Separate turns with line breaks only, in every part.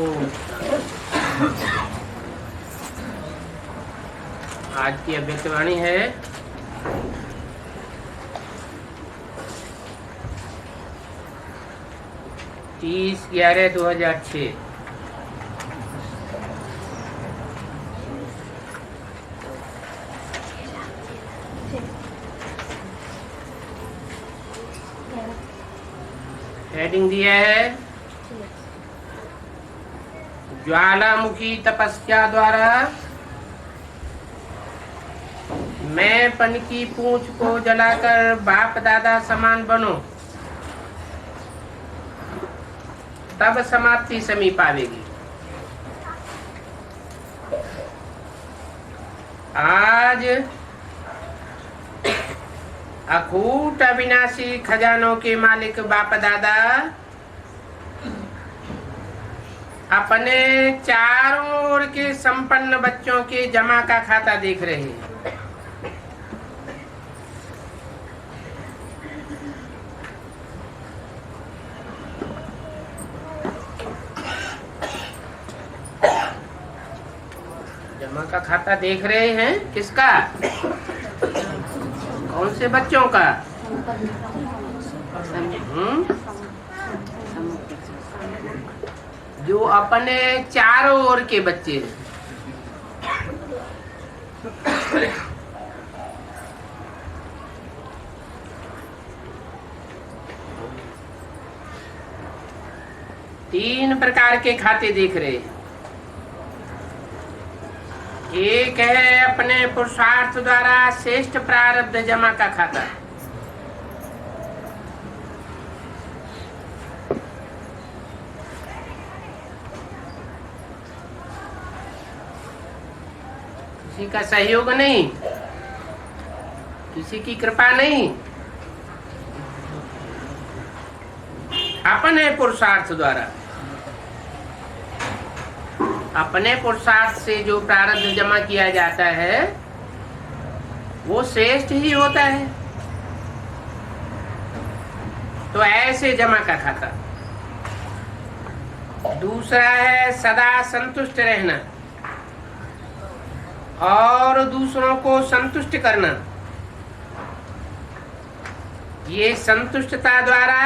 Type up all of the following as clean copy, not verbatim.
ओम। आज की अभ्यर्थवाणी है 30/11/2006। हेडिंग दिया है ज्वालामुखी तपस्या द्वारा मैंपन की पूंछ को जलाकर बाप दादा समान बनो, तब समाप्ति समीप आवेगी। आज अकूट अविनाशी खजानों के मालिक बाप दादा अपने चारों ओर के संपन्न बच्चों के जमा का खाता देख रहे हैं। जमा का खाता देख रहे हैं किसका? कौन से बच्चों का? जो अपने चारों ओर के बच्चे हैं। तीन प्रकार के खाते देख रहे हैं। एक है अपने पुरुषार्थ द्वारा श्रेष्ठ प्रारब्ध जमा का खाता। किसी का सहयोग नहीं, किसी की कृपा नहीं, अपने पुरुषार्थ द्वारा, अपने पुरुषार्थ से जो प्रारब्ध जमा किया जाता है वो श्रेष्ठ ही होता है। तो ऐसे जमा का खाता। दूसरा है सदा संतुष्ट रहना और दूसरों को संतुष्ट करना। ये संतुष्टता द्वारा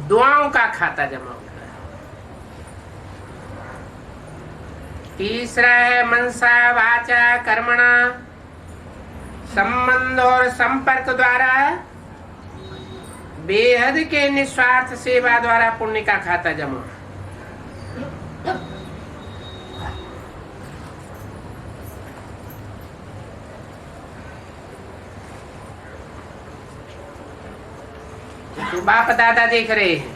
दुआओं का खाता जमा होता है। तीसरा है मनसा वाचा कर्मणा संबंध और संपर्क द्वारा बेहद के निस्वार्थ सेवा द्वारा पुण्य का खाता जमा। तो बाप दादा देख रहे हैं।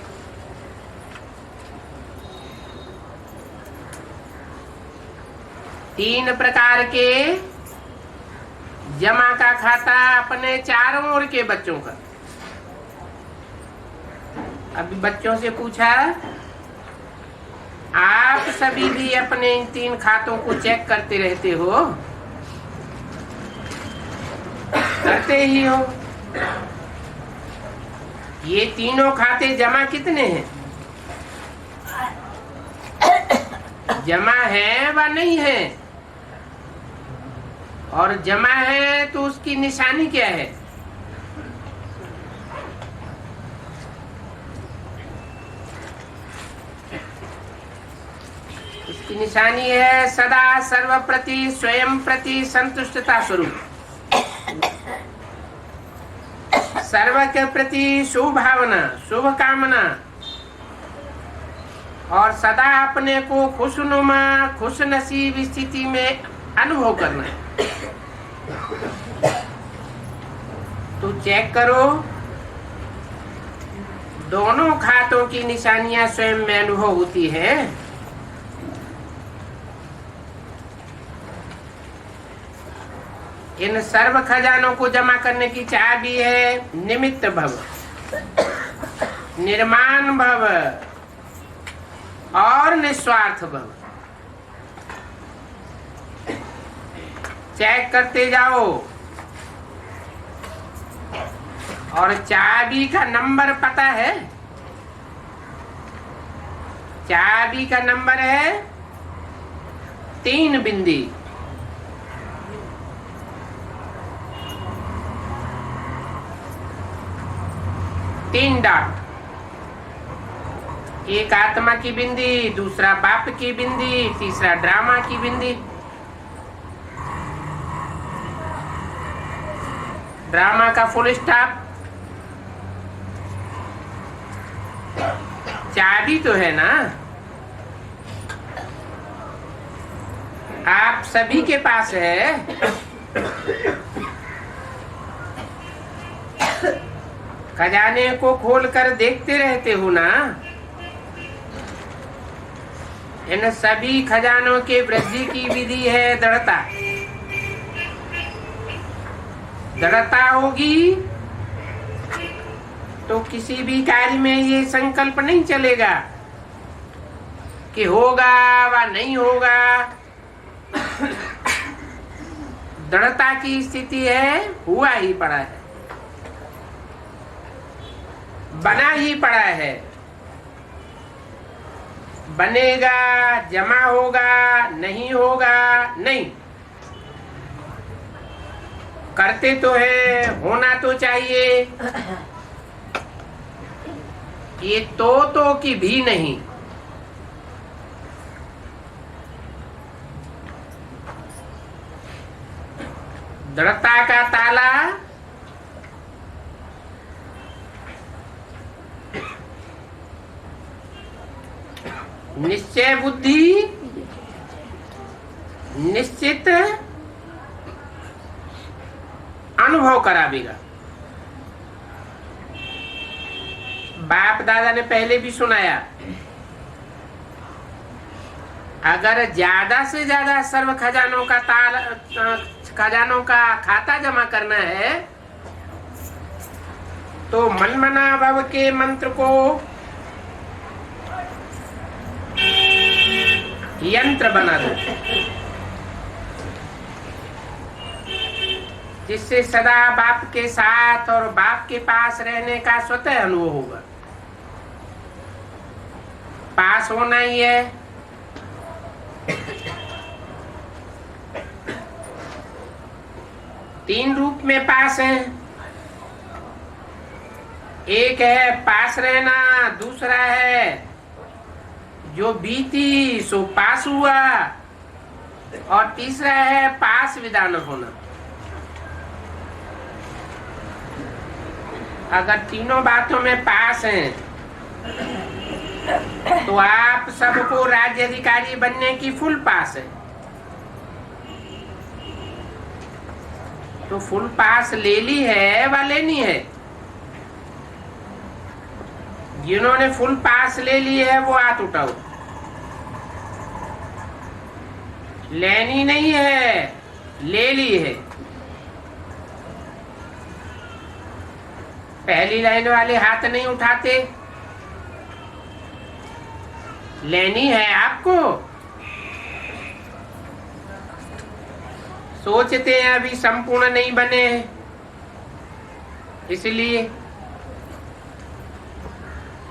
तीन प्रकार के जमा का खाता अपने चारों ओर के बच्चों का। अभी बच्चों से पूछा, आप सभी भी अपने इन तीन खातों को चेक करते रहते हो? करते ही हो। ये तीनों खाते जमा कितने हैं? जमा है व नहीं है? और जमा है तो उसकी निशानी क्या है? उसकी निशानी है सदा सर्व प्रति स्वयं प्रति संतुष्टता स्वरूप, सर्व के प्रति शुभ भावना, शुभ कामना और सदा अपने को खुशनुमा खुश नसीब स्थिति में अनुभव करना। तो चेक करो, दोनों खातों की निशानियां स्वयं में अनुभव होती है। इन सर्व खजानों को जमा करने की चाबी है निमित्त भव, निर्माण भव और निस्वार्थ भव। चेक करते जाओ और चाबी का नंबर पता है? चाबी का नंबर है 3 बिंदी। तीन डॉट, एक आत्मा की बिंदी, दूसरा बाप की बिंदी, तीसरा ड्रामा की बिंदी। ड्रामा का फुल स्टॉप। चाबी तो है ना आप सभी के पास है। खजाने को खोलकर देखते रहते हो ना। इन सभी खजानों के वृद्धि की विधि है दृढ़ता। दृढ़ता होगी तो किसी भी कार्य में ये संकल्प नहीं चलेगा कि होगा व नहीं होगा। दृढ़ता की स्थिति है, हुआ ही पड़ा है, बना ही पड़ा है। बनेगा, जमा होगा, नहीं होगा नहीं। करते तो है, होना तो चाहिए। ये तो की भी नहीं। दृढ़ता का ताला निश्चय बुद्धि, निश्चित अनुभव करावेगा। बाप दादा ने पहले भी सुनाया, अगर ज्यादा से ज्यादा सर्व खजानों का खजानों का खाता जमा करना है तो मनमना भव के मंत्र को यंत्र बना दो, जिससे सदा बाप के साथ और बाप के पास रहने का स्वतः अनुभव होगा। पास होना ही है। तीन रूप में पास है। एक है पास रहना, दूसरा है जो बीती सो पास हुआ, और तीसरा है पास विदान होना। अगर तीनों बातों में पास हैं तो आप सबको राज्य अधिकारी बनने की फुल पास है। तो फुल पास ले ली है व लेनी है। जिन्होंने फुल पास ले ली है वो हाथ उठाओ। लेनी नहीं है, ले ली है। पहली लाइन वाले हाथ नहीं उठाते। लेनी है आपको। सोचते हैं अभी संपूर्ण नहीं बने हैं, इसलिए।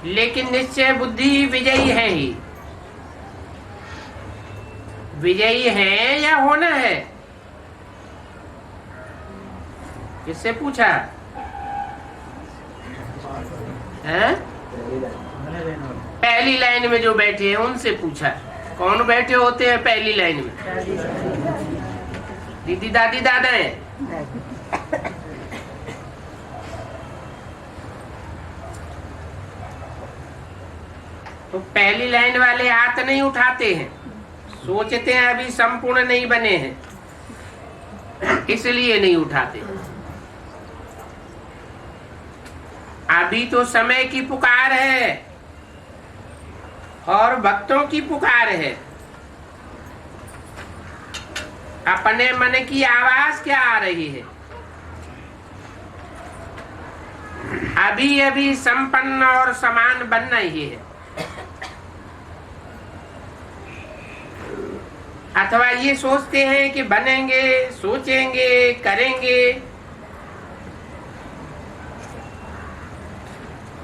लेकिन निश्चय बुद्धि विजयी है ही। विजयी है या होना है? किससे पूछा है? पहली लाइन में जो बैठे हैं उनसे पूछा। कौन बैठे होते हैं पहली लाइन में? दीदी दादी दादा है। तो पहली लाइन वाले हाथ नहीं उठाते हैं। सोचते हैं अभी संपूर्ण नहीं बने हैं, इसलिए नहीं उठाते। अभी तो समय की पुकार है और भक्तों की पुकार है। अपने मन की आवाज क्या आ रही है? अभी अभी संपन्न और समान बनना ही है। अथवा ये सोचते हैं कि बनेंगे, सोचेंगे, करेंगे।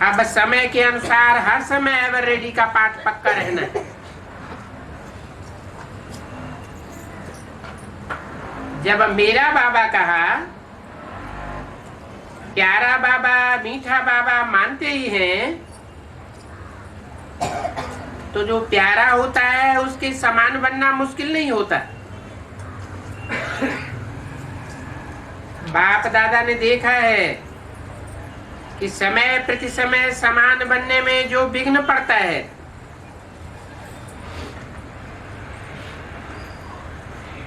अब समय के अनुसार हर समय एवर रेडी का पाठ पक्का रहना है। जब मेरा बाबा कहा, प्यारा बाबा मीठा बाबा मानते ही हैं, तो जो प्यारा होता है उसके समान बनना मुश्किल नहीं होता। बाप दादा ने देखा है कि समय प्रति समय समान बनने में जो विघ्न पड़ता है,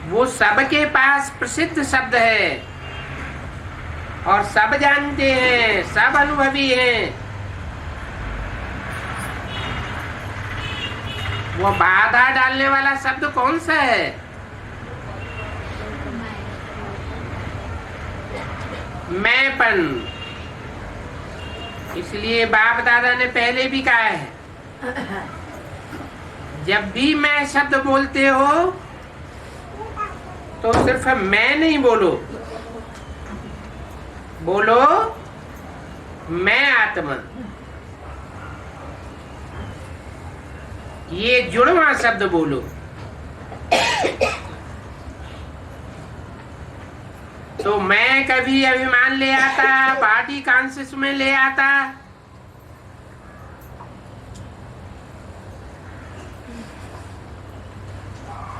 वो सबके पास प्रसिद्ध शब्द है और सब जानते हैं, सब अनुभवी हैं। वो बाधा डालने वाला शब्द कौन सा है? मैंपन। इसलिए बाप दादा ने पहले भी कहा है, जब भी मैं शब्द बोलते हो तो सिर्फ मैं नहीं बोलो, बोलो मैं आत्मा। ये जुड़वा शब्द बोलो। तो मैं कभी अभिमान ले आता, बॉडी कॉन्शियस में ले आता,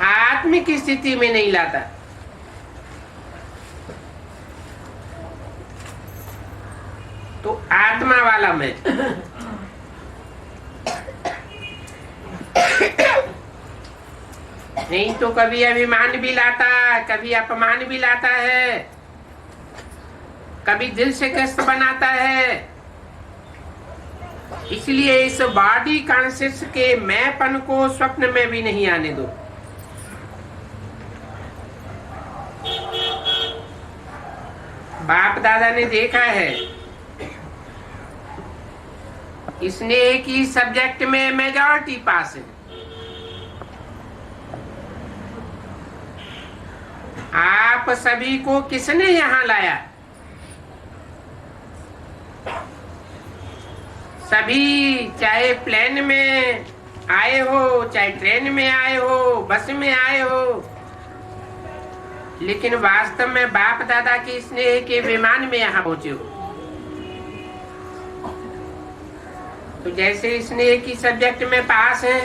आत्मिक स्थिति में नहीं लाता। तो आत्मा वाला मैं। नहीं तो कभी अभिमान भी लाता, कभी अपमान भी लाता है, कभी दिल से कष्ट बनाता है। इसलिए इस बॉडी कॉन्शियस के मैंपन को स्वप्न में भी नहीं आने दो। बाप दादा ने देखा है, इसने एक ही सब्जेक्ट में मेजॉरिटी पास है। आप सभी को किसने यहाँ लाया? सभी, चाहे प्लेन में आए हो, चाहे ट्रेन में आए हो, बस में आए हो, लेकिन वास्तव में बाप दादा के स्नेह के विमान में यहाँ पहुंचे हो। तो जैसे स्नेह की सब्जेक्ट में पास है,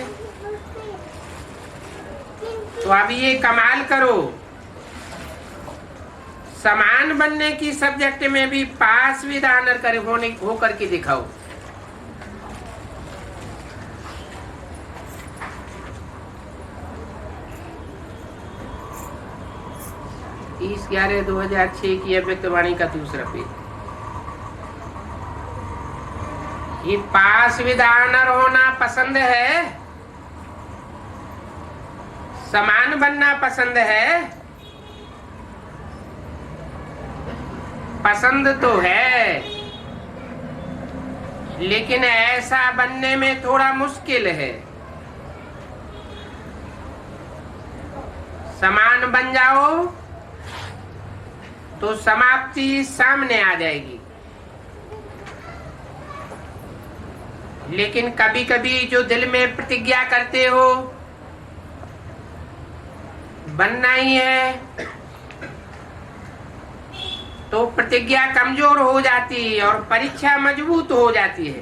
तो अब ये कमाल करो, समान बनने की सब्जेक्ट में भी पास विद ऑनर कर हो करके दिखाओ। तीस 11/2006 की अव्यक्तवाणी का दूसरा पेज। ये पास विद ऑनर होना पसंद है, समान बनना पसंद है। पसंद तो है, लेकिन ऐसा बनने में थोड़ा मुश्किल है। समान बन जाओ तो समाप्ति सामने आ जाएगी। लेकिन कभी कभी जो दिल में प्रतिज्ञा करते हो बनना ही है, तो प्रतिज्ञा कमजोर हो जाती है और परीक्षा मजबूत हो जाती है।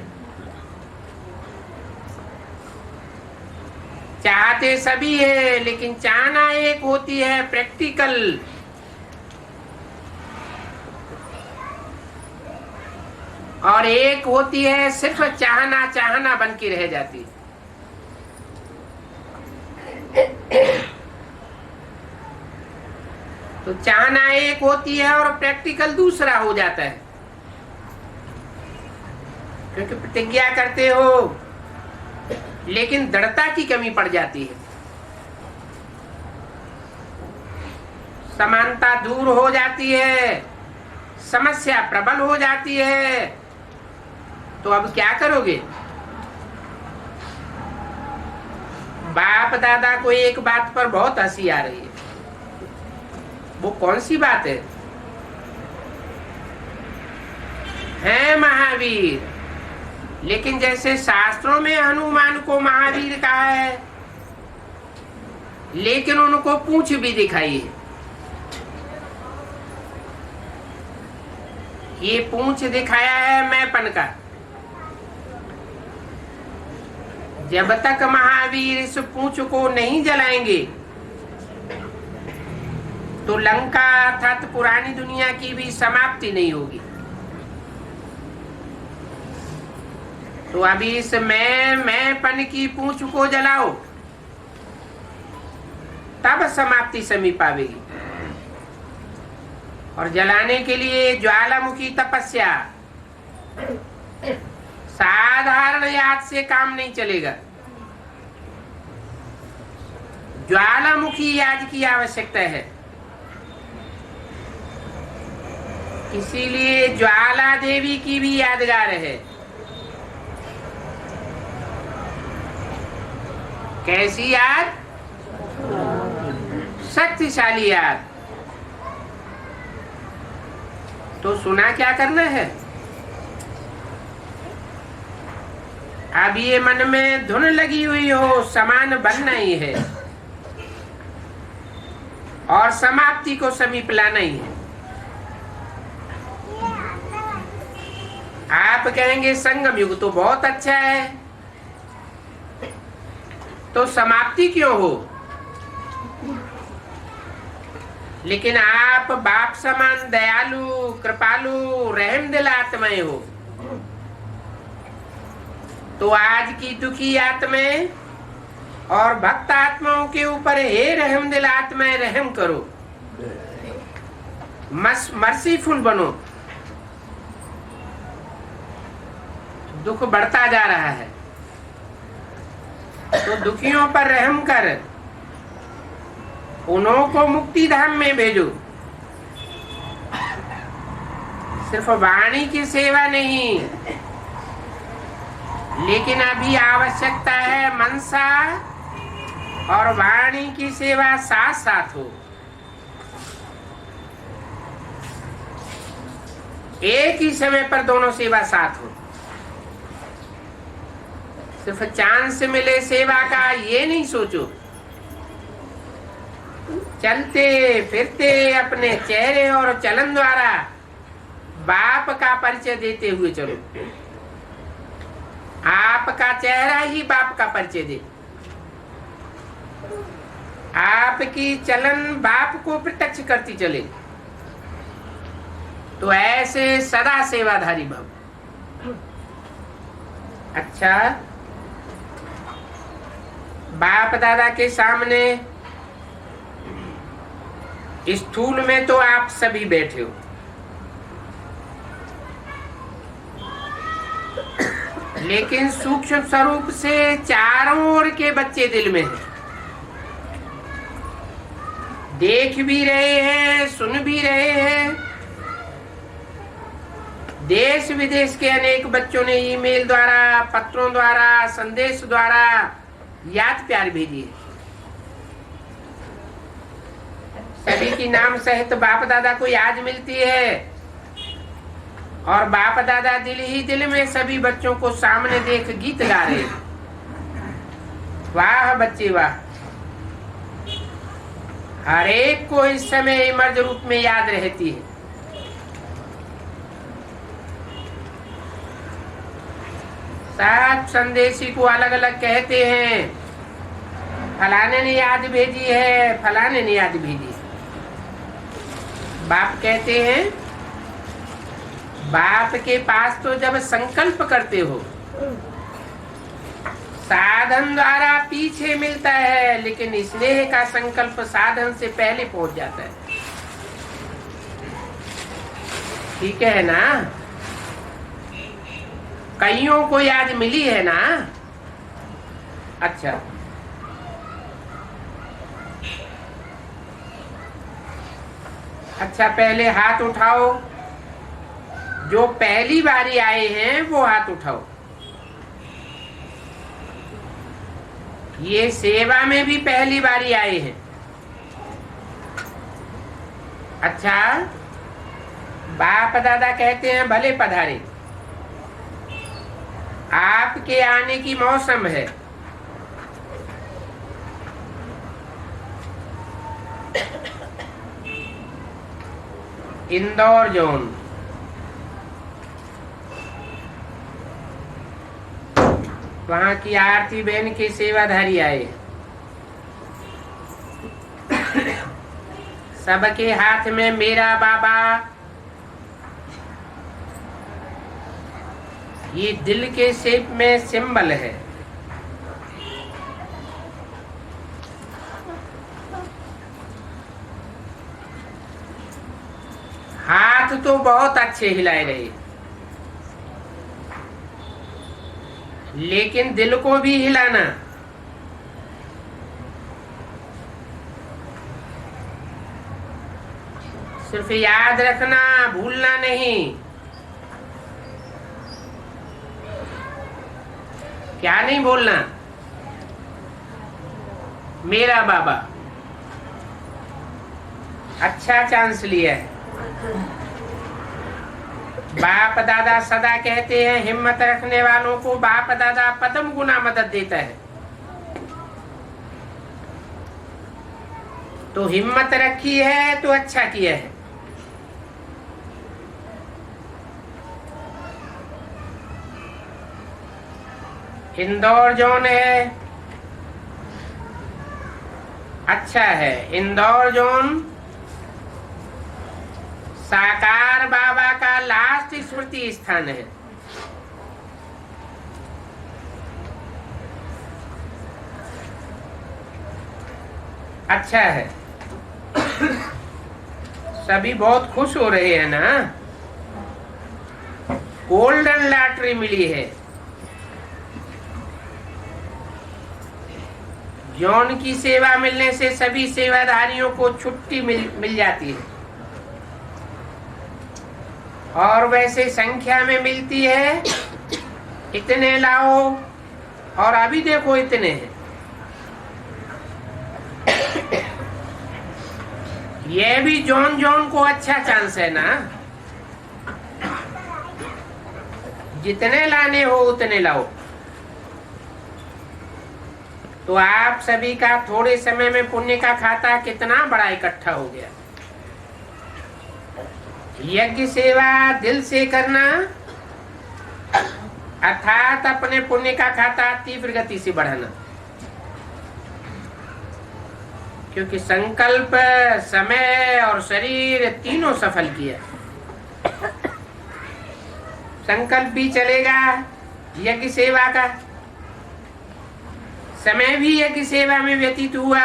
चाहते सभी है, लेकिन चाहना एक होती है प्रैक्टिकल, और एक होती है सिर्फ चाहना चाहना बन के रह जाती। तो चाहना एक होती है और प्रैक्टिकल दूसरा हो जाता है, क्योंकि प्रतिज्ञा करते हो लेकिन दृढ़ता की कमी पड़ जाती है। समानता दूर हो जाती है, समस्या प्रबल हो जाती है। तो अब क्या करोगे? बाप दादा को एक बात पर बहुत हंसी आ रही है। वो कौन सी बात है महावीर? लेकिन जैसे शास्त्रों में हनुमान को महावीर कहा है, लेकिन उनको पूंछ भी दिखाई है। ये पूंछ दिखाया है मैंपन का। जब तक महावीर इस पूंछ को नहीं जलाएंगे तो लंका अर्थात पुरानी दुनिया की भी समाप्ति नहीं होगी। तो अभी इस मैंपन की पूंछ को जलाओ, तब समाप्ति समीप आवेगी। और जलाने के लिए ज्वालामुखी तपस्या, साधारण याद से काम नहीं चलेगा, ज्वालामुखी याद की आवश्यकता है। इसीलिए ज्वाला देवी की भी यादगार है। कैसी याद? शक्तिशाली याद। तो सुना क्या करना है? अब ये मन में धुन लगी हुई हो, समान बनना ही है और समाप्ति को समीप लाना ही है। आप कहेंगे संगम युग तो बहुत अच्छा है, तो समाप्ति क्यों हो? लेकिन आप बाप समान दयालु, कृपालु, रहमदिल आत्माएं हो, तो आज की दुखी आत्माएं और भक्त आत्माओं के ऊपर हे रहमदिल आत्माएं रहम करो, मर्सीफुल बनो। दुख बढ़ता जा रहा है तो दुखियों पर रहम कर उन्हों को मुक्ति धाम में भेजो। सिर्फ वाणी की सेवा नहीं, लेकिन अभी आवश्यकता है मनसा और वाणी की सेवा साथ साथ हो। एक ही समय पर दोनों सेवा साथ हो। सिर्फ चांस से मिले सेवा का ये नहीं सोचो, चलते फिरते अपने चेहरे और चलन द्वारा बाप का परिचय देते हुए चलो। आपका चेहरा ही बाप का परिचय दे, आपकी चलन बाप को प्रत्यक्ष करती चले, तो ऐसे सदा सेवाधारी भव। अच्छा, बाप दादा के सामने स्थूल में तो आप सभी बैठे हो, लेकिन सूक्ष्म स्वरूप से चारों ओर के बच्चे दिल में हैं, देख भी रहे हैं, सुन भी रहे हैं। देश विदेश के अनेक बच्चों ने ईमेल द्वारा, पत्रों द्वारा, संदेश द्वारा याद प्यार भेजी है। सभी की नाम सहित बाप दादा को याद मिलती है और बाप दादा दिल ही दिल में सभी बच्चों को सामने देख गीत गा रहे। वाह बच्चे वाह, हर एक को इस समय इमर्ज रूप में याद रहती है। सब संदेशी को अलग अलग कहते हैं, फलाने ने याद भेजी है, फलाने ने याद भेजी है। बाप कहते हैं, बाप के पास तो जब संकल्प करते हो, साधन द्वारा पीछे मिलता है, लेकिन स्नेह का संकल्प साधन से पहले पहुंच जाता है। ठीक है ना? कईयों को याद मिली है ना? अच्छा, अच्छा पहले हाथ उठाओ, जो पहली बारी आए हैं वो हाथ उठाओ। ये सेवा में भी पहली बारी आए हैं। अच्छा, बाप दादा कहते हैं भले पधारे, आपके आने की मौसम है। इंदौर जोन, वहां की आरती बहन के सेवाधारी आए। सबके हाथ में मेरा बाबा, ये दिल के शेप में सिंबल है। हाथ तो बहुत अच्छे हिलाए रहे, लेकिन दिल को भी हिलाना। सिर्फ याद रखना, भूलना नहीं। क्या नहीं बोलना? मेरा बाबा। अच्छा चांस लिया है। बाप दादा सदा कहते हैं, हिम्मत रखने वालों को बाप दादा पदम गुना मदद देता है। तो हिम्मत रखी है तो अच्छा किया है। इंदौर जोन है, अच्छा है। इंदौर जोन साकार बाबा का लास्ट स्मृति स्थान है। अच्छा है। सभी बहुत खुश हो रहे हैं ना? गोल्डन लॉटरी मिली है। जॉन की सेवा मिलने से सभी सेवाधारियों को छुट्टी मिल जाती है, और वैसे संख्या में मिलती है। इतने लाओ, और अभी देखो इतने हैं। ये भी जॉन जॉन को अच्छा चांस है ना। जितने लाने हो उतने लाओ। तो आप सभी का थोड़े समय में पुण्य का खाता कितना बड़ा इकट्ठा हो गया। यज्ञ सेवा दिल से करना, अर्थात अपने पुण्य का खाता तीव्र गति से बढ़ाना। क्योंकि संकल्प, समय और शरीर तीनों सफल किया। संकल्प भी चलेगा यज्ञ सेवा का, समय भी यज्ञ सेवा में व्यतीत हुआ,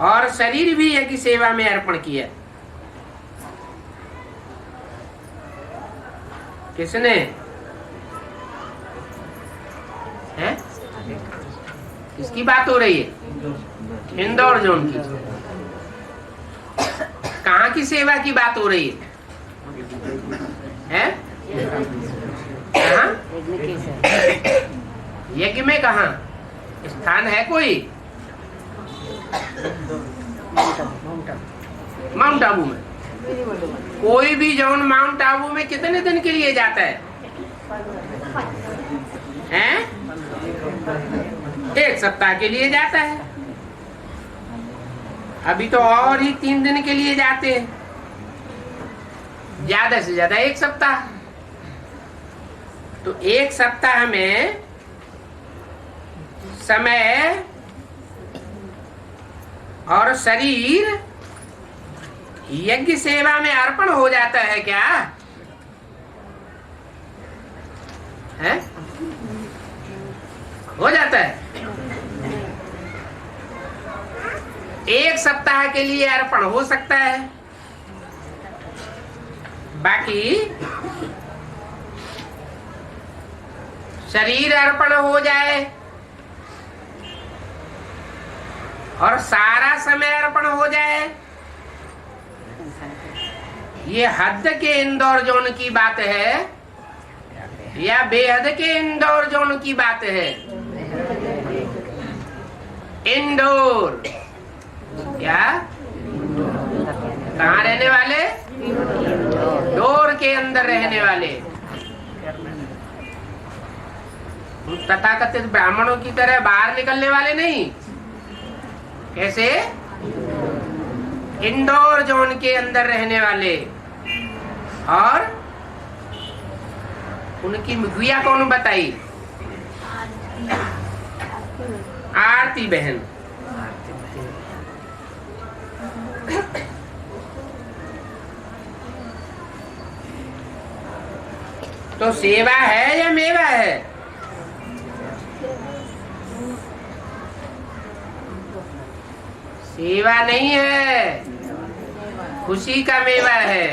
और शरीर भी यज्ञ सेवा में अर्पण किया। किसने? है? किसकी बात हो रही है? इंदौर जोन की। कहाँ की सेवा की बात हो रही है? कहाँ? यज्ञ में कहाँ स्थान है कोई? माउंट आबू में। कोई भी जौन माउंट आबू में कितने दिन के लिए जाता है? हैं? 1 सप्ताह के लिए जाता है। अभी तो और ही 3 दिन के लिए जाते हैं, ज्यादा से ज्यादा 1 सप्ताह। तो 1 सप्ताह में समय और शरीर यज्ञ सेवा में अर्पण हो जाता है क्या? है? हो जाता है। 1 सप्ताह के लिए अर्पण हो सकता है। बाकी शरीर अर्पण हो जाए और सारा समय अर्पण हो जाए, ये हद के इंदौर जोन की बात है या बेहद के इंदौर जोन की बात है? इंदौर। क्या? कहाँ रहने वाले? डोर के अंदर रहने वाले। तथाकथित ब्राह्मणों की तरह बाहर निकलने वाले नहीं। कैसे? इंडोर जोन के अंदर रहने वाले। और उनकी मुखिया कौन बताई? आरती बहन। तो सेवा है या मेवा है? सेवा नहीं है, खुशी का मेवा है।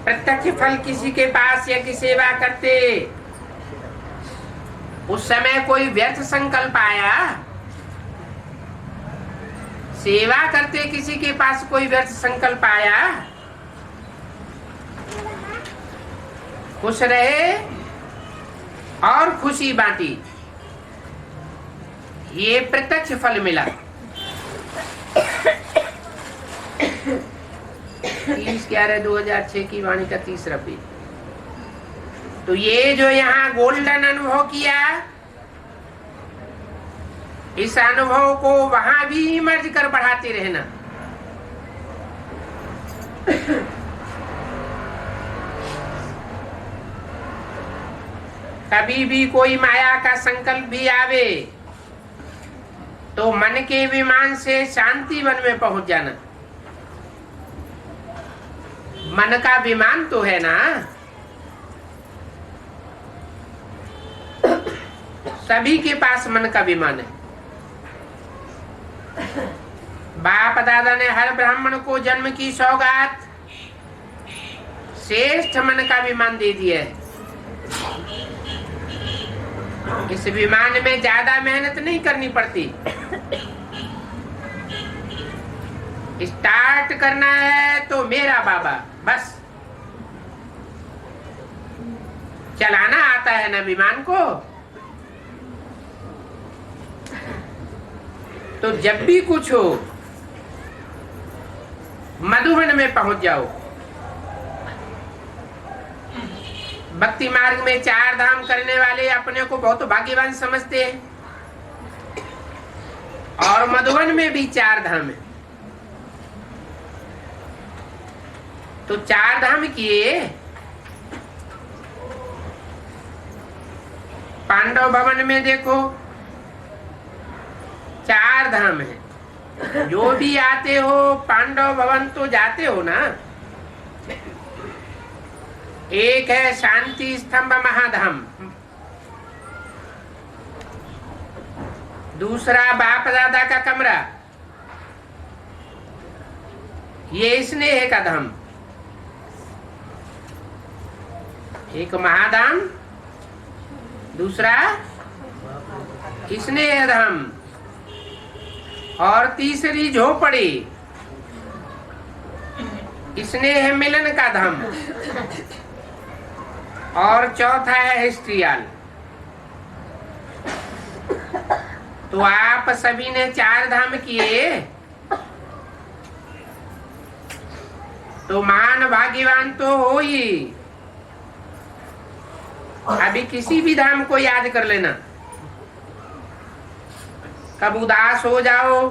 प्रत्यक्ष फल किसी के पास या की सेवा करते उस समय कोई व्यर्थ संकल्प आया? सेवा करते किसी के पास कोई व्यर्थ संकल्प आया? खुश रहे और खुशी बांटी, ये प्रत्यक्ष फल मिला। 30/11/2006 की वाणी का 30 पेज। तो ये जो यहाँ गोल्डन अनुभव किया, इस अनुभव को वहां भी इमर्ज कर बढ़ाते रहना। कभी भी कोई माया का संकल्प भी आवे तो मन के विमान से शांति वन में पहुंच जाना। मन का विमान तो है ना, सभी के पास मन का विमान है। बाप दादा ने हर ब्राह्मण को जन्म की सौगात श्रेष्ठ मन का विमान दे दिया है। इस विमान में ज्यादा मेहनत नहीं करनी पड़ती। स्टार्ट करना है तो मेरा बाबा, बस चलाना आता है ना विमान को। तो जब भी कुछ हो मधुबन में पहुंच जाओ। भक्ति मार्ग में 4 धाम करने वाले अपने को बहुत भाग्यवान समझते हैं, और मधुबन में भी 4 धाम है। तो 4 धाम किए। पांडव भवन में देखो 4 धाम है। जो भी आते हो पांडव भवन तो जाते हो ना। एक है शांति स्तंभ महाधाम, दूसरा बाप दादा का कमरा, ये स्नेह का धाम। एक महाधाम, दूसरा स्नेह धाम, और तीसरी झोपड़ी स्नेह मिलन का धाम, और चौथा है हिस्ट्रियल। तो आप सभी ने 4 धाम किए तो महान भाग्यवान तो हो ही। अभी किसी भी धाम को याद कर लेना। कब उदास हो जाओ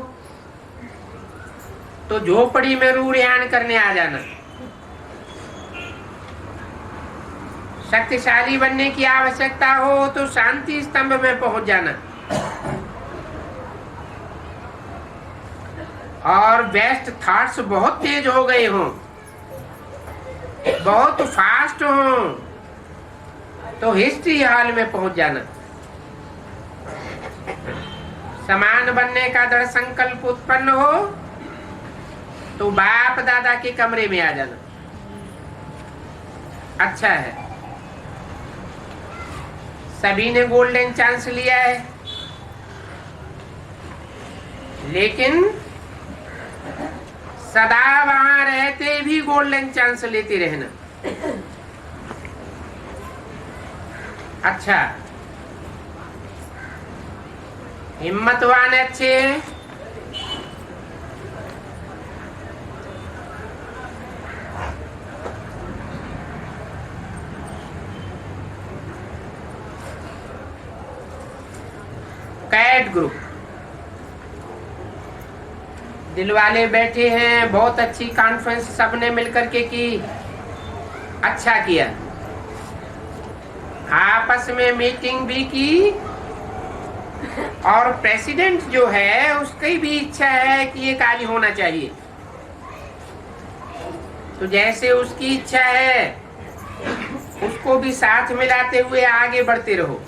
तो झोपड़ी में रूढ़ियान करने आ जाना। शक्तिशाली बनने की आवश्यकता हो तो शांति स्तंभ में पहुंच जाना। और बेस्ट थॉट्स बहुत तेज हो गए हों, बहुत फास्ट हो तो हिस्ट्री हॉल में पहुंच जाना। समान बनने का दृढ़ संकल्प उत्पन्न हो तो बाप दादा के कमरे में आ जाना। अच्छा है, सभी ने गोल्डन चांस लिया है, लेकिन सदा वहां रहते भी गोल्डन चांस लेते रहना। अच्छा, हिम्मतवान अच्छे हैं, कैट ग्रुप। दिलवाले बैठे हैं, बहुत अच्छी कॉन्फ्रेंस सबने मिलकर के की, अच्छा किया। आपस में मीटिंग भी की और प्रेसिडेंट जो है उसकी भी इच्छा है कि ये कार्य होना चाहिए। तो जैसे उसकी इच्छा है उसको भी साथ मिलाते हुए आगे बढ़ते रहो।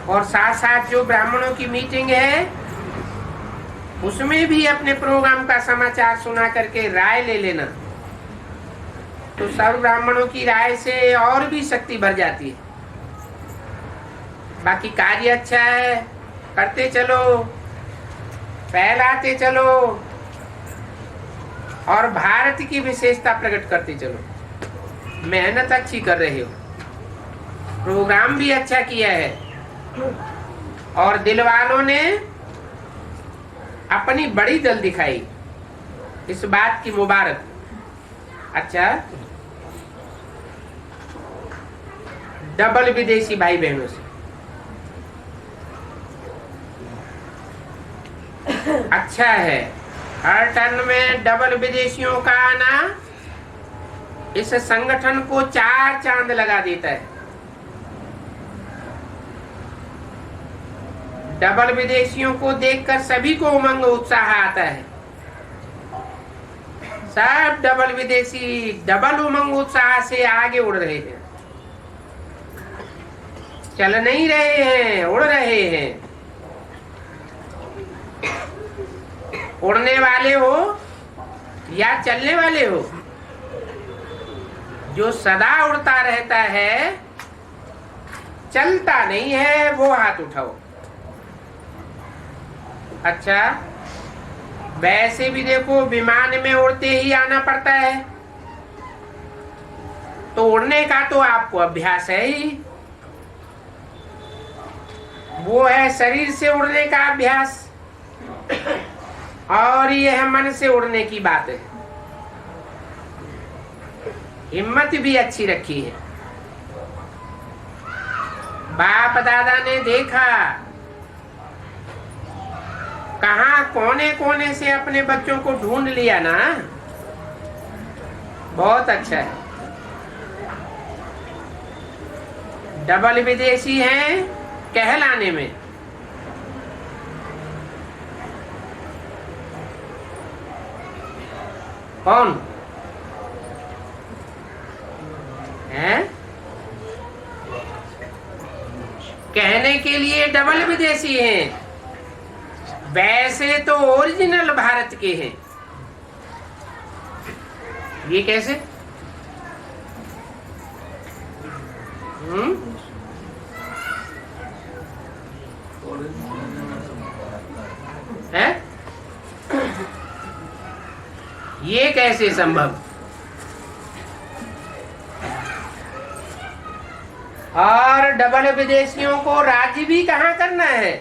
और साथ साथ जो ब्राह्मणों की मीटिंग है उसमें भी अपने प्रोग्राम का समाचार सुना करके राय ले लेना। तो सब ब्राह्मणों की राय से और भी शक्ति बढ़ जाती है। बाकी कार्य अच्छा है, करते चलो, फैलाते चलो और भारत की विशेषता प्रकट करते चलो। मेहनत अच्छी कर रहे हो, प्रोग्राम भी अच्छा किया है और दिल वालों ने अपनी बड़ी दिल दिखाई, इस बात की मुबारक। अच्छा, डबल विदेशी भाई बहनों से अच्छा है। हर टर्न में डबल विदेशियों का आना इस संगठन को 4 चांद लगा देता है। डबल विदेशियों को देखकर सभी को उमंग उत्साह आता है। सब डबल विदेशी डबल उमंग उत्साह से आगे उड़ रहे हैं, चल नहीं रहे हैं, उड़ रहे हैं। उड़ने वाले हो या चलने वाले हो, जो सदा उड़ता रहता है चलता नहीं है वो हाथ उठाओ। अच्छा, वैसे भी देखो विमान में उड़ते ही आना पड़ता है, तो उड़ने का तो आपको अभ्यास है ही, वो है शरीर से उड़ने का अभ्यास और यह मन से उड़ने की बात है। हिम्मत भी अच्छी रखी है। बाप दादा ने देखा कहाँ कोने कोने से अपने बच्चों को ढूंढ लिया ना, बहुत अच्छा है। डबल विदेशी हैं कहलाने में। कौन है? कहने के लिए डबल विदेशी हैं, वैसे तो ओरिजिनल भारत के हैं। ये कैसे? है? ये कैसे संभव? और डबल विदेशियों को राज्य भी कहाँ करना है?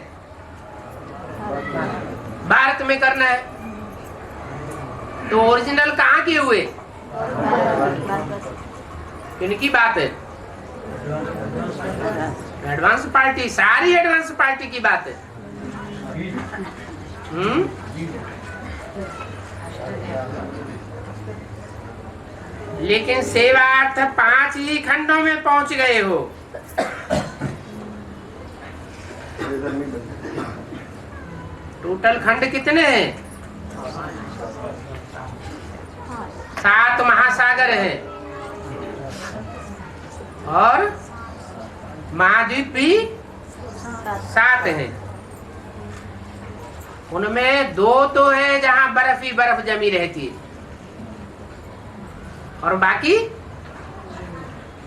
भारत में करना है। तो ओरिजिनल कहाँ के हुए? किनकी बात है? एडवांस पार्टी, सारी एडवांस पार्टी की बात है। लेकिन सेवार्थ 5 ही खंडों में पहुंच गए हो। टोटल खंड कितने हैं? 7 महासागर हैं और महाद्वीप भी 7 हैं। उनमें 2 तो है जहां बर्फ ही बर्फ जमी रहती है और बाकी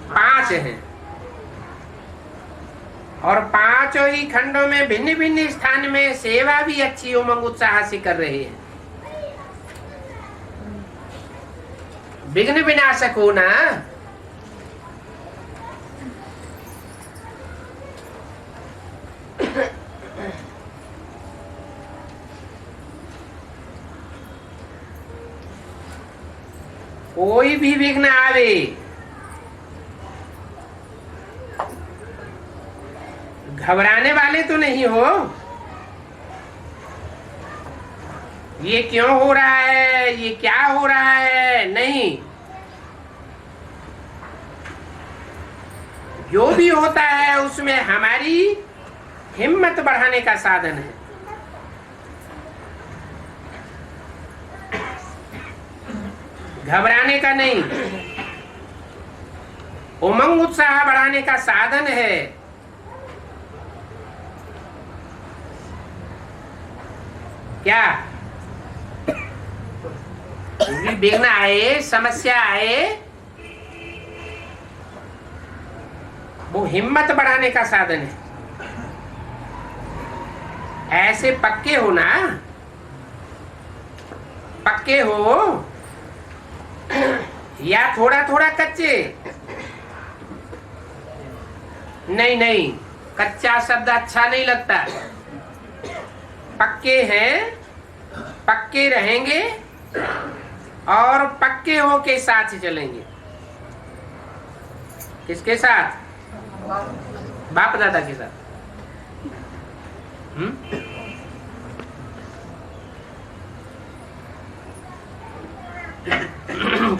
5 हैं। और 5 ही खंडों में भिन्न भिन्न स्थान में सेवा भी अच्छी उमंग उत्साह से कर रहे हैं। विघ्न विनाशक हो ना। कोई भी विघ्न आवे घबराने वाले तो नहीं हो? ये क्यों हो रहा है, ये क्या हो रहा है, नहीं। जो भी होता है उसमें हमारी हिम्मत बढ़ाने का साधन है। घबराने का नहीं, उमंग उत्साह बढ़ाने का साधन है। क्या विघ्न आए, समस्या आए, वो हिम्मत बढ़ाने का साधन है। ऐसे पक्के हो ना, पक्के हो या थोड़ा थोड़ा कच्चे? नहीं नहीं, कच्चा शब्द अच्छा नहीं लगता। पक्के हैं, पक्के रहेंगे और पक्के हो के साथ चलेंगे। किसके साथ? बाप दादा के साथ।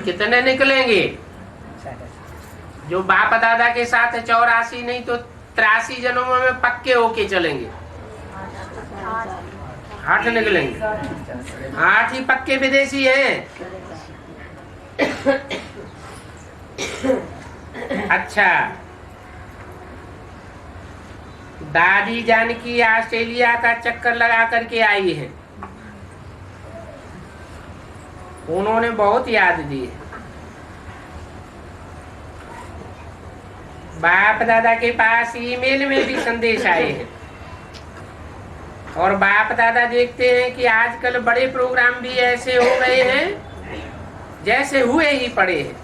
कितने निकलेंगे? जो बाप दादा के साथ 84 नहीं तो 83 जन्मों में पक्के होके चलेंगे। 8 निकलेंगे। 8 ही पक्के विदेशी हैं। अच्छा, दादी जानकी ऑस्ट्रेलिया का चक्कर लगा करके आई है। उन्होंने बहुत याद दी है। बाप दादा के पास ईमेल में भी संदेश आए हैं और बाप दादा देखते हैं कि आजकल बड़े प्रोग्राम भी ऐसे हो गए हैं जैसे हुए ही पड़े हैं।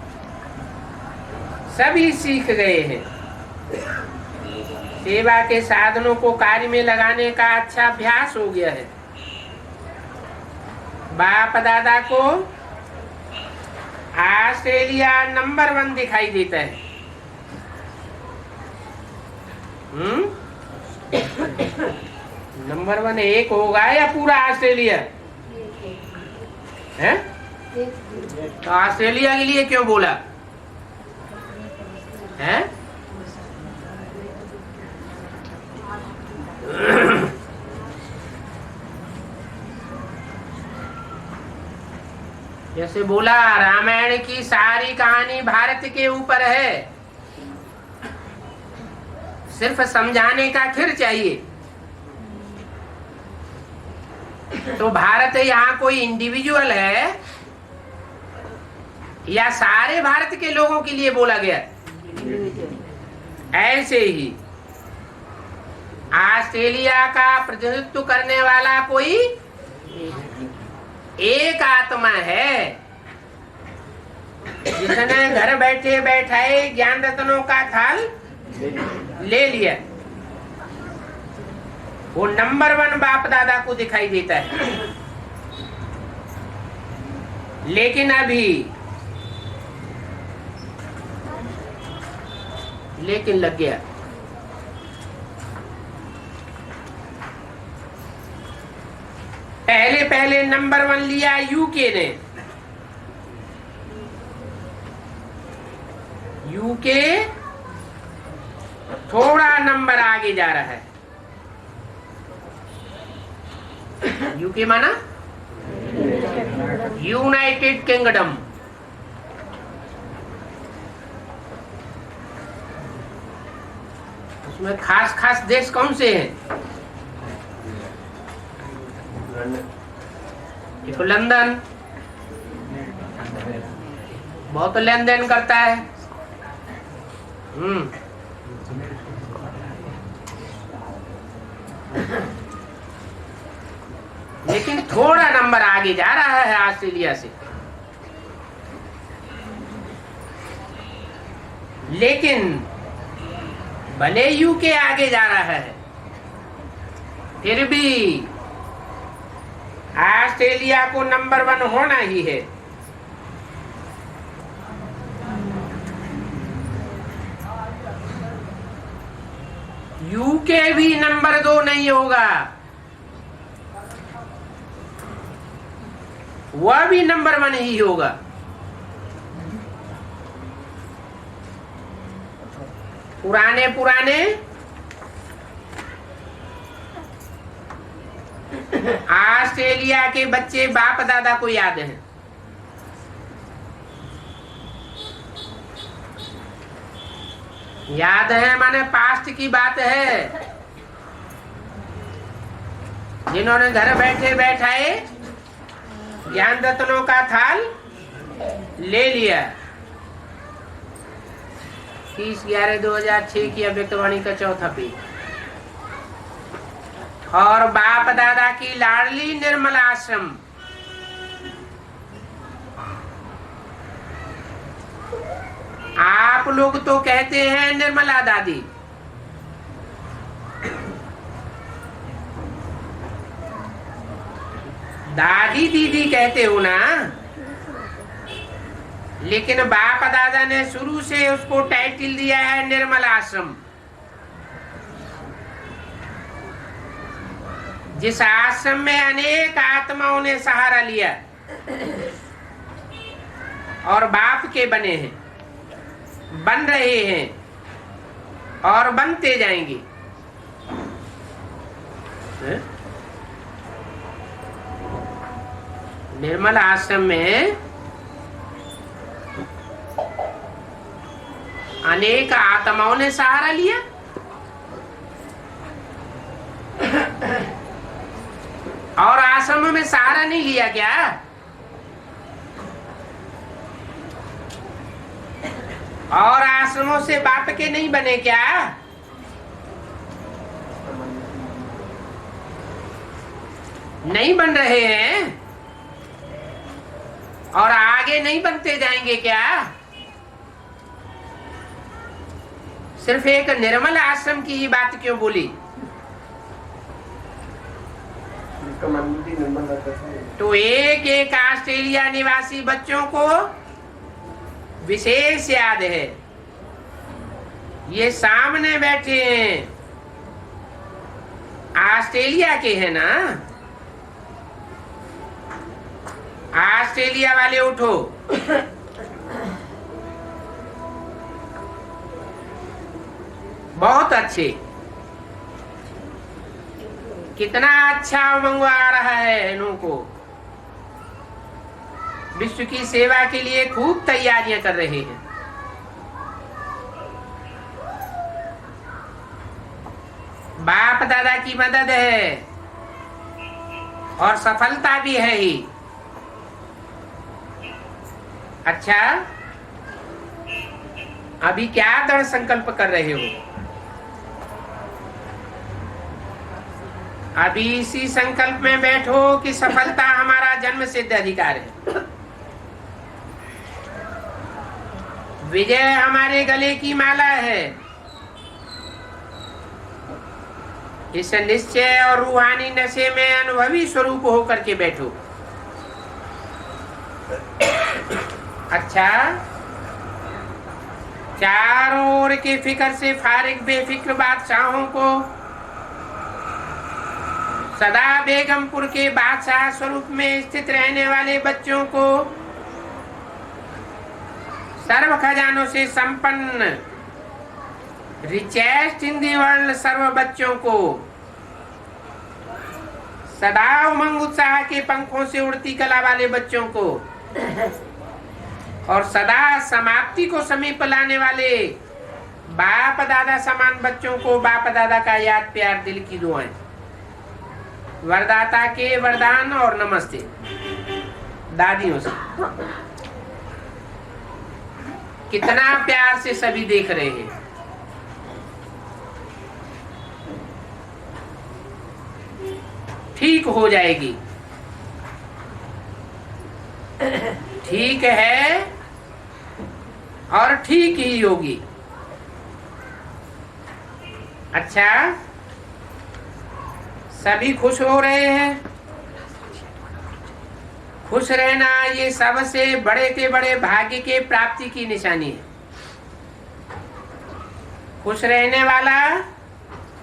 सभी सीख गए हैं। सेवा के साधनों को कार्य में लगाने का अच्छा अभ्यास हो गया है। बाप दादा को ऑस्ट्रेलिया नंबर 1 दिखाई देता है। नंबर 1 एक होगा या पूरा ऑस्ट्रेलिया है? तो ऑस्ट्रेलिया के लिए क्यों बोला है? जैसे बोला रामायण की सारी कहानी भारत के ऊपर है, सिर्फ समझाने का खिर चाहिए। तो भारत यहाँ कोई इंडिविजुअल है या सारे भारत के लोगों के लिए बोला गया? ऐसे ही ऑस्ट्रेलिया का प्रतिनिधित्व करने वाला कोई एक आत्मा है जिसने घर बैठे बैठाए ज्ञान रत्नों का थाल ले लिया। वो नंबर 1 बाप दादा को दिखाई देता है। लेकिन लग गया। पहले नंबर 1 लिया यूके ने। यूके थोड़ा नंबर आगे जा रहा है। यूके माना यूनाइटेड किंगडम। उसमें खास देश कौन से हैं? एक लंदन बहुत लेन देन करता है। लेकिन थोड़ा नंबर आगे जा रहा है ऑस्ट्रेलिया से। लेकिन भले यूके आगे जा रहा है, फिर भी ऑस्ट्रेलिया को नंबर 1 होना ही है। यू के भी नंबर 2 नहीं होगा, वह भी नंबर 1 ही होगा। पुराने पुराने ऑस्ट्रेलिया के बच्चे बाप दादा को याद हैं। याद है माने पास्ट की बात है। जिन्होंने घर बैठे बैठाए ज्ञान रत्नों का थाल ले लिया। 30/11/2006 की अव्यक्तवाणी का चौथा पेज। और बाप दादा की लाडली निर्मल आश्रम, आप लोग तो कहते हैं निर्मला दादी, दादी दीदी कहते हो ना, लेकिन बाप दादा ने शुरू से उसको टाइटल दिया है निर्मल आश्रम। जिस आश्रम में अनेक आत्माओं ने सहारा लिया और बाप के बने हैं, बन रहे हैं और बनते जाएंगे। निर्मल आश्रम में अनेक आत्माओं ने सहारा लिया और आश्रम में सहारा नहीं लिया क्या? और आश्रमों से बाप के नहीं बने क्या? नहीं बन रहे हैं और आगे नहीं बनते जाएंगे क्या? सिर्फ एक निर्मल आश्रम की ही बात क्यों बोली? तो एक एक ऑस्ट्रेलिया निवासी बच्चों को विशेष याद है। ये सामने बैठे हैं, ऑस्ट्रेलिया के हैं ना। ऑस्ट्रेलिया वाले उठो। बहुत अच्छे, कितना अच्छा उमंग आ रहा है इनको। विश्व की सेवा के लिए खूब तैयारियां कर रहे हैं। बाप दादा की मदद है और सफलता भी है ही। अच्छा, अभी क्या दृढ़ संकल्प कर रहे हो? अभी इसी संकल्प में बैठो कि सफलता हमारा जन्म सिद्ध अधिकार है। विजय हमारे गले की माला है। इस निश्चय और रूहानी नशे में अनुभवी स्वरूप होकर के बैठो। अच्छा, चारों ओर की फिक्र से फारिग बेफिक्र बादशाहों को, सदा बेगमपुर के बादशाह स्वरूप में स्थित रहने वाले बच्चों को, सर्व खजानों से संपन्न रिचेस्ट इन दी वर्ल्ड सर्व बच्चों को, सदा उमंग उत्साह के पंखों से उड़ती कला वाले बच्चों को और सदा समाप्ति को समीप लाने वाले बाप दादा समान बच्चों को बाप दादा का याद प्यार दिल की दुआएं, वरदाता के वरदान और नमस्ते दादियों से। कितना प्यार से सभी देख रहे हैं। ठीक हो जाएगी, ठीक है और ठीक ही होगी। अच्छा, सभी खुश हो रहे हैं। खुश रहना ये सबसे बड़े के बड़े भाग्य के प्राप्ति की निशानी है। खुश रहने वाला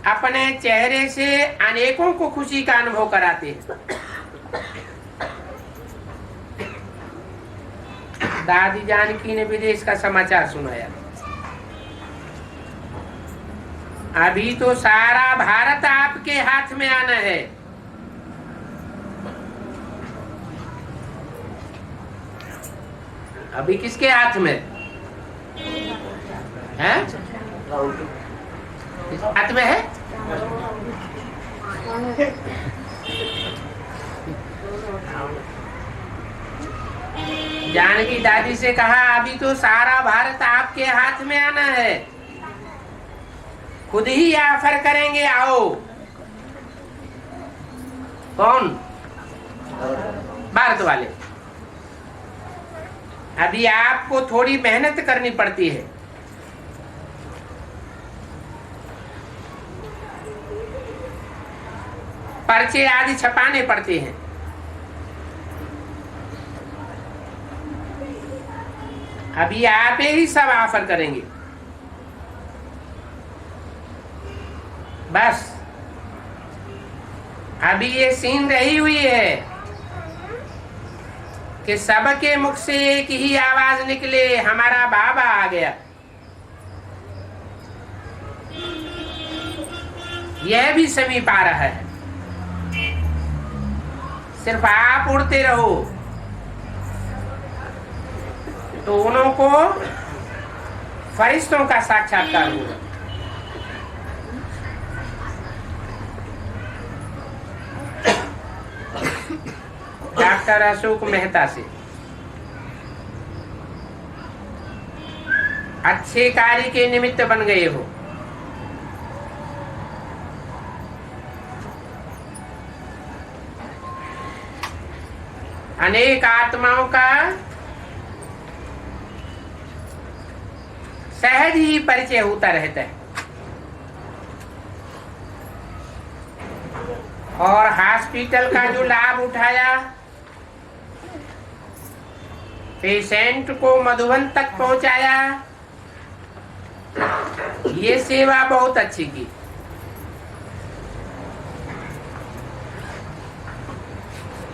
अपने चेहरे से अनेकों को खुशी का अनुभव कराते हैं। दादी जानकी ने विदेश का समाचार सुनाया। अभी तो सारा भारत आपके हाथ में आना है। अभी किसके हाथ में है? हाथ में है। जानकी दादी से कहा अभी तो सारा भारत आपके हाथ में आना है, खुद ही ऑफर करेंगे, आओ। कौन? भारत वाले। अभी आपको थोड़ी मेहनत करनी पड़ती है। पर्चे आदि छपाने पड़ते हैं। अभी आप ही सब ऑफर करेंगे। बस अभी ये सीन रही हुई है कि सबके मुख से एक ही आवाज निकले, हमारा बाबा आ गया। यह भी समीप आ रहा है। सिर्फ आप उड़ते रहो तो उनको फरिश्तों का साक्षात्कार होगा। डॉक्टर अशोक मेहता से अच्छे कार्य के निमित्त बन गए हो। अनेक आत्माओं का सहज ही परिचय होता रहता है और हॉस्पिटल का जो लाभ उठाया, पेशेंट को मधुबन तक पहुंचाया, ये सेवा बहुत अच्छी की।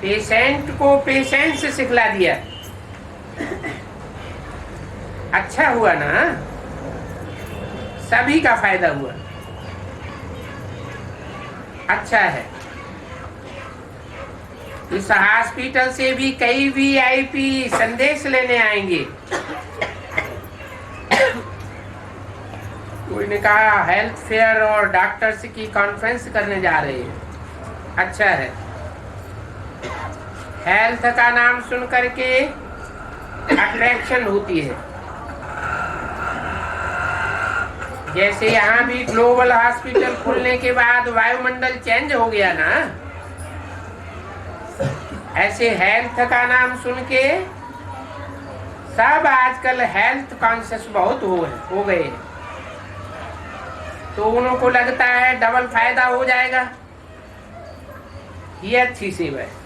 पेशेंट को पेशेंस सिखला दिया। अच्छा हुआ ना, सभी का फायदा हुआ। अच्छा है। इस हॉस्पिटल से भी कई VIP संदेश लेने आएंगे। कोई ने कहा हेल्थ फेयर और डॉक्टर्स की कॉन्फ्रेंस करने जा रहे हैं। अच्छा है। हेल्थ का नाम सुन करके अट्रैक्शन होती है। जैसे यहाँ भी ग्लोबल हॉस्पिटल खुलने के बाद वायुमंडल चेंज हो गया ना, ऐसे हेल्थ का नाम सुन के सब आजकल हेल्थ कॉन्शियस बहुत हो गए हैं। तो उनको लगता है डबल फायदा हो जाएगा। ये अच्छी सेवा है।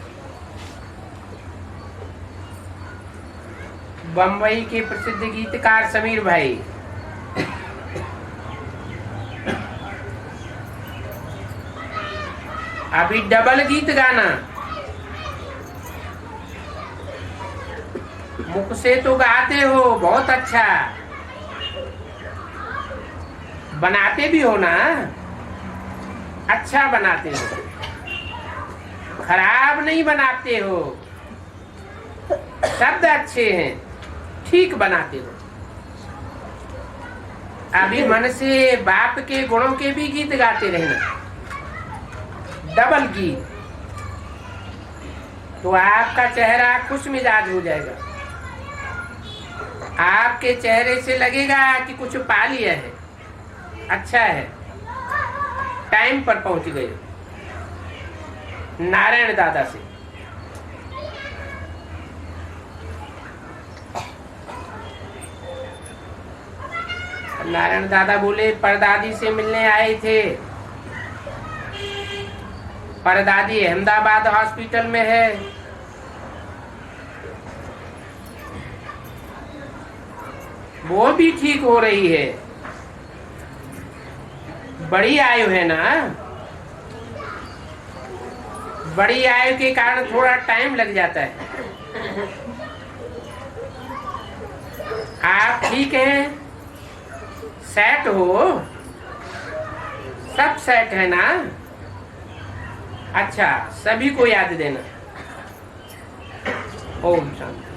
बम्बई के प्रसिद्ध गीतकार समीर भाई अभी डबल गीत गाना, मुख से तो गाते हो बहुत अच्छा, बनाते भी हो ना, अच्छा बनाते हो, खराब नहीं बनाते हो, शब्द अच्छे हैं, ठीक बनाते हो। अभी मन से बाप के गुणों के भी गीत गाते रहना, डबल गीत, तो आपका चेहरा खुश मिजाज हो जाएगा। आपके चेहरे से लगेगा कि कुछ पा लिया है, अच्छा है, टाइम पर पहुंच गए। नारायण दादा से नारायण दादा बोले परदादी से मिलने आए थे। परदादी अहमदाबाद हॉस्पिटल में है। वो भी ठीक हो रही है। बड़ी आयु है ना, बड़ी आयु के कारण थोड़ा टाइम लग जाता है। आप ठीक हैं, सेट हो, सब सेट है ना? अच्छा, सभी को याद देना। ओम शांति।